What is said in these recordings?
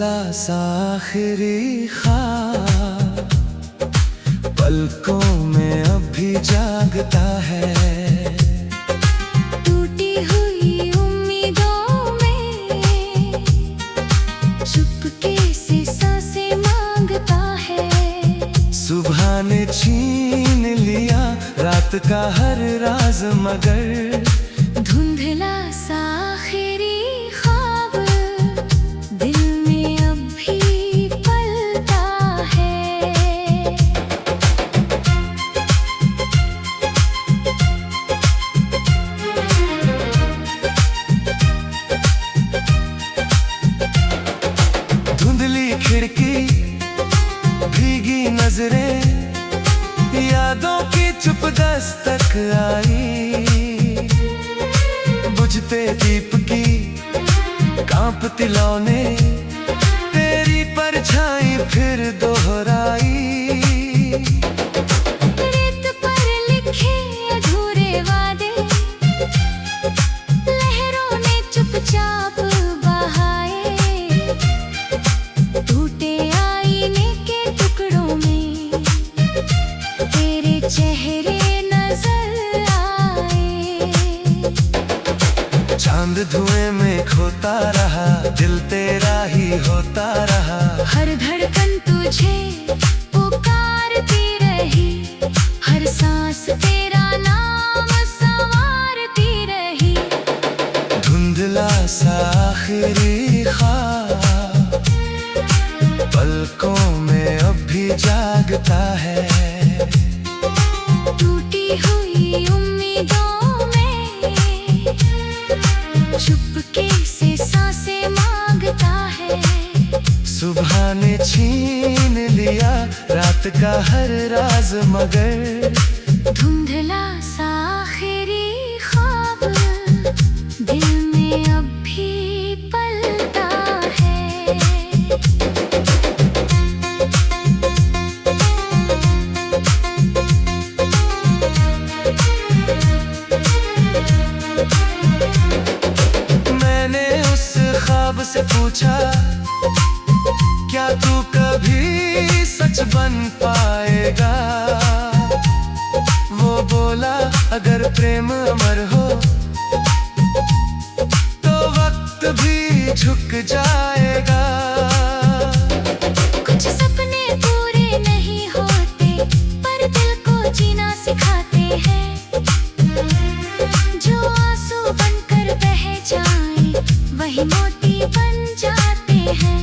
धुंधला सा आखिरी ख्वाब पलकों में अभी जागता है। टूटी हुई उम्मीदों में चुपके से सांसें मांगता है। सुबह ने छीन लिया रात का हर राज, मगर धुंधला सा आखिरी ख्वाब दिल में अभी पलता है। धुंधली खिड़की, भीगी नजरें, यादों की चुप दस्तक आई। बुझते दीप की कांपती लौने, तेरी परछाई फिर दोहराई। रेत पर लिखे अधूरे वादे लहरों ने चुपचाप बहाए। टूटे आईने के टुकड़ों में तेरे चेहरे नजर आए। चांद धुएं में खोता रहा, दिल तेरा ही होता रहा। हर धड़कन तुझे पुकारती रही, हर सांस तेरा नाम संवारती रही। धुंधला सा आखिरी ख्वाब पलकों में अभी जागता है। टूटी हुई उम्मीदों में चुपके से सांसें मांगता है। सुबह ने छीन लिया रात का हर राज, मगर धुंधला सा आखिरी ख्वाब दिल में अभी पलता है। मैंने उस ख्वाब से पूछा, क्या तू कभी सच बन पाएगा? वो बोला, अगर प्रेम अमर हो तो वक्त भी झुक जाएगा। कुछ सपने पूरे नहीं होते पर दिल को जीना सिखाते हैं। जो आंसू बनकर बह जाए वही मोती बन जाते हैं।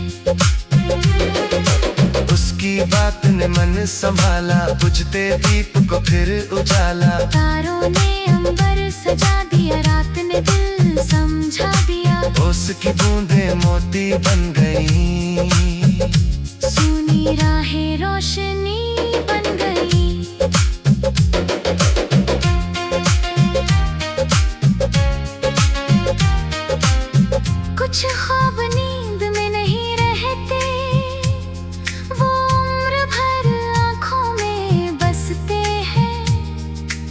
उसकी बात ने मन संभाला, बुझते दीप को फिर उजाला। तारों ने अंबर सजा दिया, रात ने दिल समझा दिया। उसकी बूंदें मोती बन गई, सूनी राहें रोशनी बन गई। कुछ ख्वाब नींद में नहीं रहते, वो उम्र भर आँखों में बसते हैं।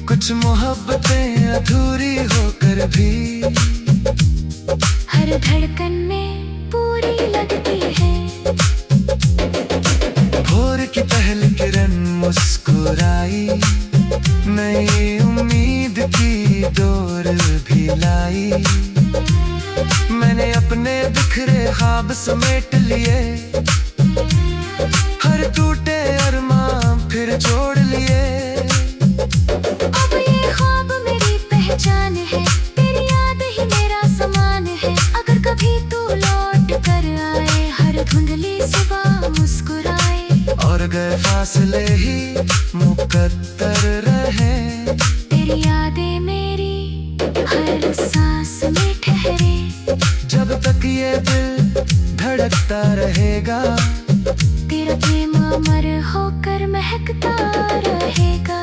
कुछ मोहब्बतें अधूरी होकर भी हर धड़कन में पूरी लगती है। भोर की पहली किरण मुस्कुराई, नई उम्मीद की डोर भी लाई। मैंने अपने बिखरे ख्वाब समेट लिए, हर टूटे अरमां फिर जोड़ लिए। अब ये ख्वाब मेरी पहचान है, तेरी याद ही मेरा समान है। अगर कभी तू लौट कर आए, हर धुंधली सुबह मुस्कुराए। और गए फासले ही मुकद्दर रहे, तेरी यादें मेरी हर सांस में ठहरे। जब तक ये दिल धड़कता रहेगा, तेरा प्रेम अमर होकर महकता रहेगा।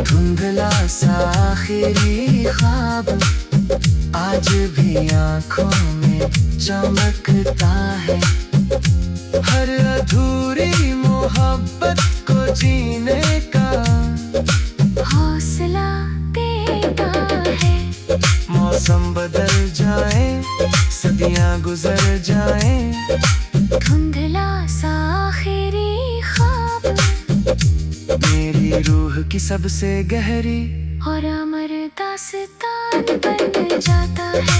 धुंधला सा आखिरी ख्वाब आज भी आँखों में चमकता है। हर अधूरी मोहब्बत को जीने का हौसला देता है। मौसम बदल जाए, सदियां खुशियाँ गुजर जाएं। धुंधला सा आखिरी ख्वाब, मेरी रूह की सबसे गहरी और अमर दास्तान बन जाता है।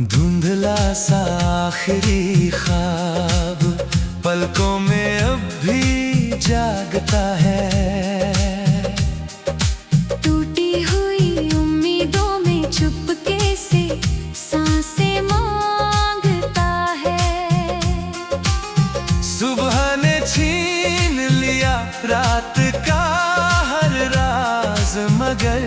धुंधला सा आखिरी ख्वाब पलकों में अब भी जागता है। टूटी हुई उम्मीदों में चुपके से सांसें मांगता है। सुबह ने छीन लिया रात का हर राज, मगर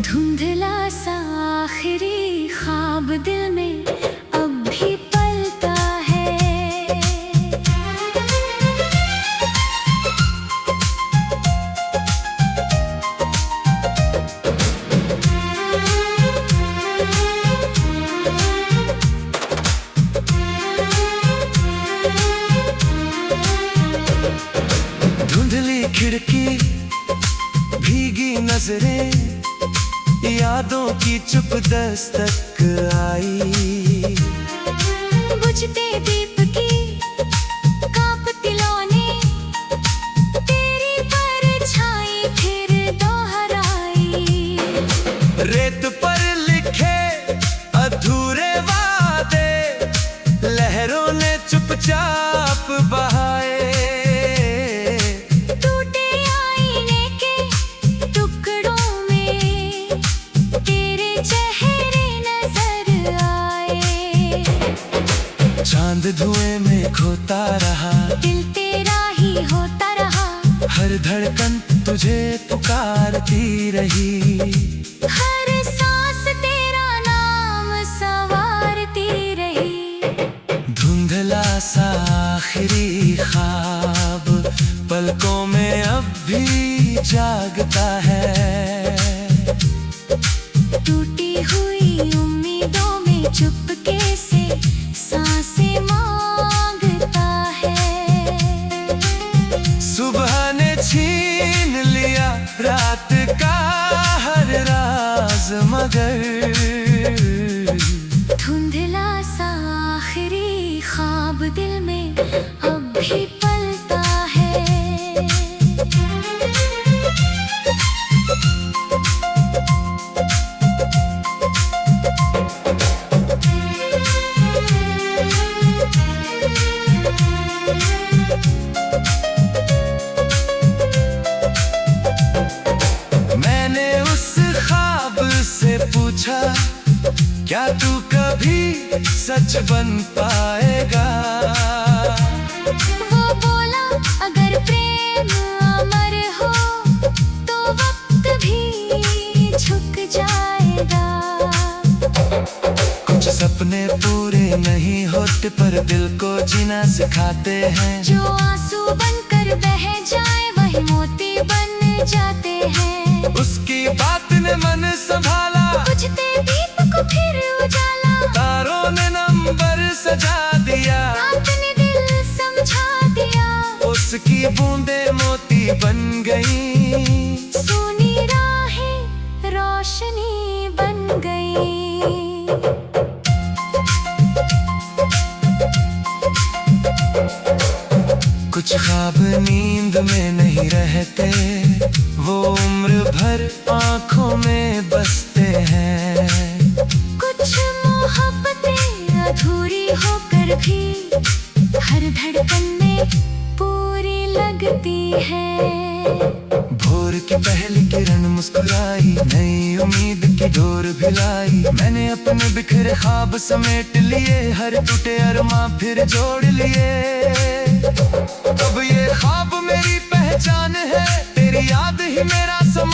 धुंधला सा आखिरी ख्वाब दिल में अब भी पलता है। धुंधली खिड़की, भीगी नजरें, यादों की चुप दस्तक आई। बुझते दीप की कांपती लौने, तेरी परछाई फिर दोहराई। रेत पर लिखे अधूरे वादे लहरों ने चुपचाप बहाए। टूटे आईने के टुकड़ों में तेरे चेहरे नजर आए। चांद धुएं में खोता रहा, दिल तेरा ही होता रहा। हर धड़कन तुझे पुकारती रही। हर सांस तेरा नाम सवारती रही। धुंधला सा आखिरी ख्वाब पलकों में अब भी जागता है। टूटी हुई उम्मीदों में चुपके से सांसें मांगता है। सुबह ने छीन लिया रात का हर राज, मगर धुंधला सा आखिरी ख्वाब दिल में अब भी पलता है। मैंने उस ख्वाब से पूछा, क्या तू कभी सच बन पाएगा? वो बोला, अगर प्रेम अमर हो तो वक्त भी झुक जाएगा। कुछ सपने पूरे नहीं होते पर दिल को जीना सिखाते हैं। जो आंसू बनकर बह जाए वही मोती बन जाते हैं। उसकी बात ने मन संभाला, बुझते दीप को फिर उजाला। तारों ने नंबर सजा दिया, अपने दिल समझा दिया। उसकी बूंदे मोती बन गई। सोनी राहें रोशनी बन गई। कुछ ख्वाब नींद में नहीं रहते, वो उम्र भर आंखों में बसते हैं। कुछ मोहब्बतें अधूरी होकर भी हर धड़कन में पूरी लगती है। भोर की पहली किरण मुस्कुराई, नई उम्मीद की डोर भिलाई। मैंने अपने बिखरे ख्वाब समेट लिए, हर टूटे अरमां फिर जोड़ लिए। अब ये ख्वाब मेरी पहचान है, तेरी याद ही मेरा समा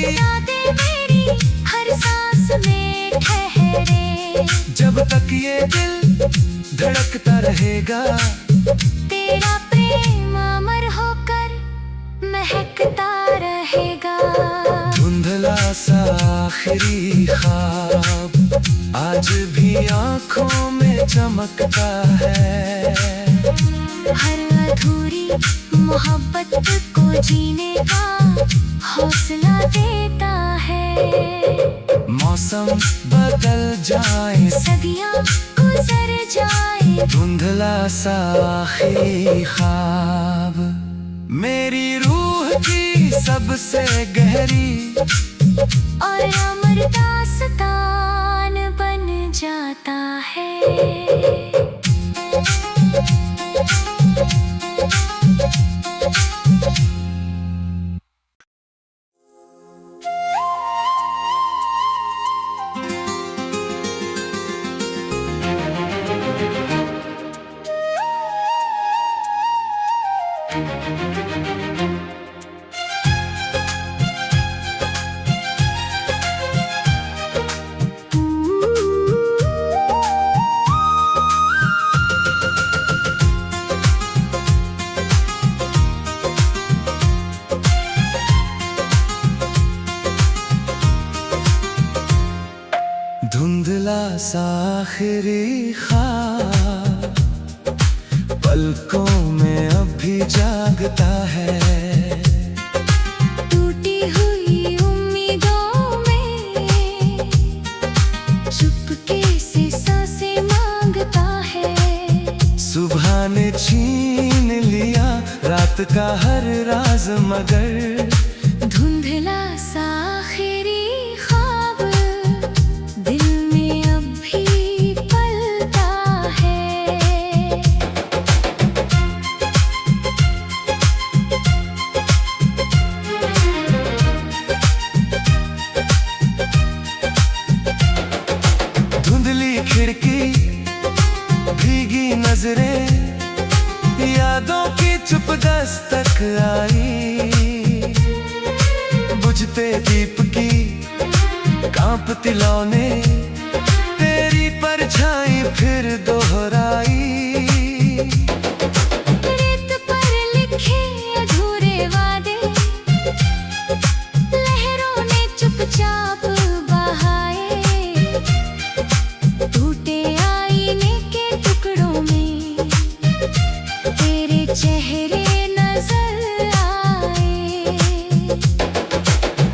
यादें मेरी हर सांस में ठहरे। जब तक ये दिल धड़कता रहेगा, तेरा प्रेम अमर होकर महकता रहेगा। धुंधला सा आखिरी ख्वाब आज भी आंखों में चमकता है। हर अधूरी मोहब्बत को जीने का हौसला देता है। मौसम बदल जाए, सदियां गुजर जाए, धुंधला सा आखिरी ख्वाब मेरी रूह की सबसे गहरी और अमर दास्तान बन जाता है। धुंधला सा आखिरी ख्वाब पलकों में अभी जागता है। टूटी हुई उम्मीदों में चुपके से सांसें मांगता है। सुबह ने छीन लिया रात का हर राज, मगर धुंधला सा आखिरी ख्वाब दिल में अभी पलता है। धुंधली खिड़की, भीगी नजरें, यादों की चुप दस्तक आई। बुझते दीप की कांपती लौने, तेरी परछाई फिर दोहराई। रेत पर लिखे अधूरे वादे लहरों ने चुपचाप बहाए। टूटे आईने के टुकड़ों में तेरे चेहरे नजर आए।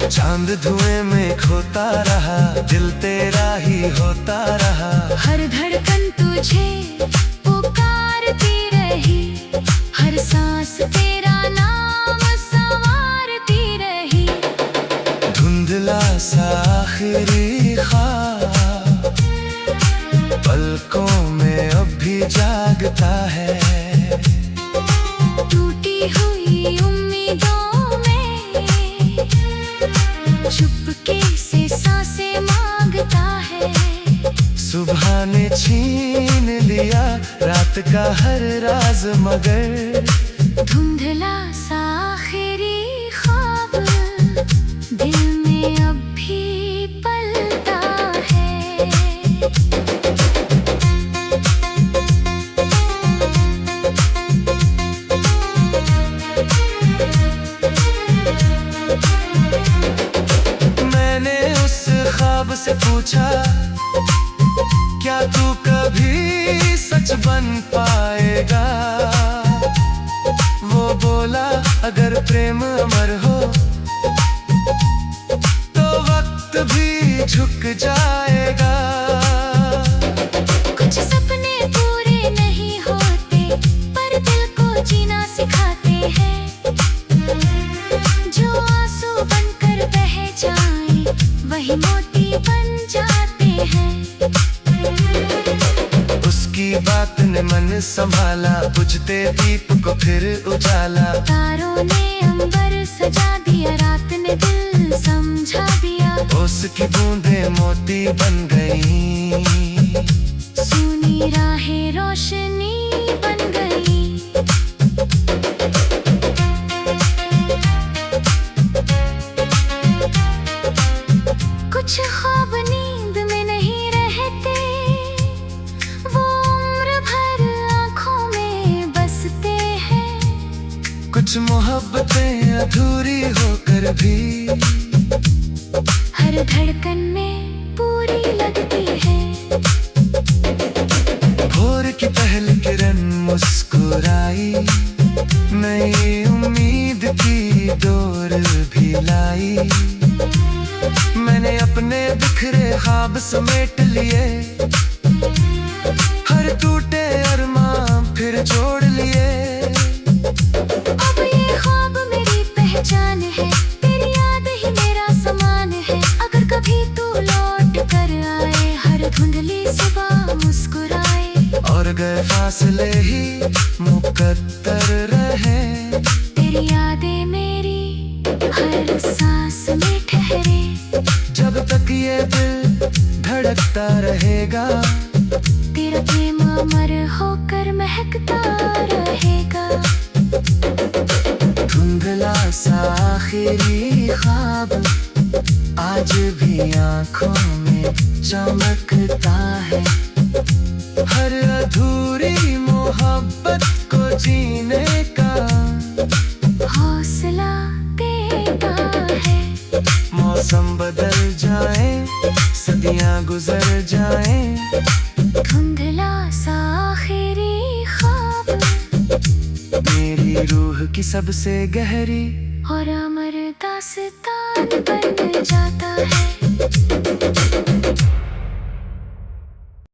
चांद धुएं में खोता रहा, दिल तेरा ही होता रहा। हर धड़कन तुझे पुकारती रही, हर सांस तेरा नाम संवारती रही। धुंधला सा आखिरी ख्वाब पलकों में अभी जागता है। टूटी हुई उम्मीदों में चुपके से सांसें मांगता है। सुबह ने छीन लिया रात का हर राज, मगर धुंधला सा आखिरी ख्वाब दिल में अभी पलता है। मैंने उस ख्वाब से पूछा, क्या तू कभी सच बन पाएगा? वो बोला, अगर प्रेम अमर हो तो वक्त भी झुक जाएगा। कुछ सपने पूरे नहीं होते पर दिल को जीना सिखाते हैं। जो आंसू बनकर बह जाए वही मोती बन जाते हैं। उसकी बात ने मन संभाला, बुझते दीप को फिर उजाला। तारों ने अंबर सजा दिया, रात ने दिल समझा दिया। उसकी बूंदें मोती बन गई, सूनी राहें रोशनी बन गई। कुछ ख्वाब नींद में नहीं रहते, वो उम्र भर आंखों में बसते हैं। कुछ मोहब्बतें अधूरी होकर भी हर धड़कन में पूरी लगती है। भोर की पहली किरण मुस्कुराई, नई उम्मीद की डोर भी लाई। मैंने अपने बिखरे ख्वाब समेट लिए, हर टूटे अरमां फिर जोड़ लिए। अब ये ख्वाब मेरी पहचान है, तेरी याद ही मेरा समान है। अगर कभी तू लौट कर आए, हर धुंधली सुबह मुस्कुराए, और गए फासले ही मुकद्दर रहे। तेरी यादें मेरी हर सांस में ठहरे। जब तक ये दिल धड़कता रहेगा, तेरा प्रेम अमर होकर महकता रहेगा। धुंधला सा आखिरी ख्वाब आज भी आंखों में चमकता है। हर अधूरी मोहब्बत को जीने का हौसला देता है। मौसम बदल जाए, सदियां गुजर जाए, धुंधला सा आखिरी ख्वाब मेरी रूह की सबसे गहरी और अमर दास्तान बन जाता है।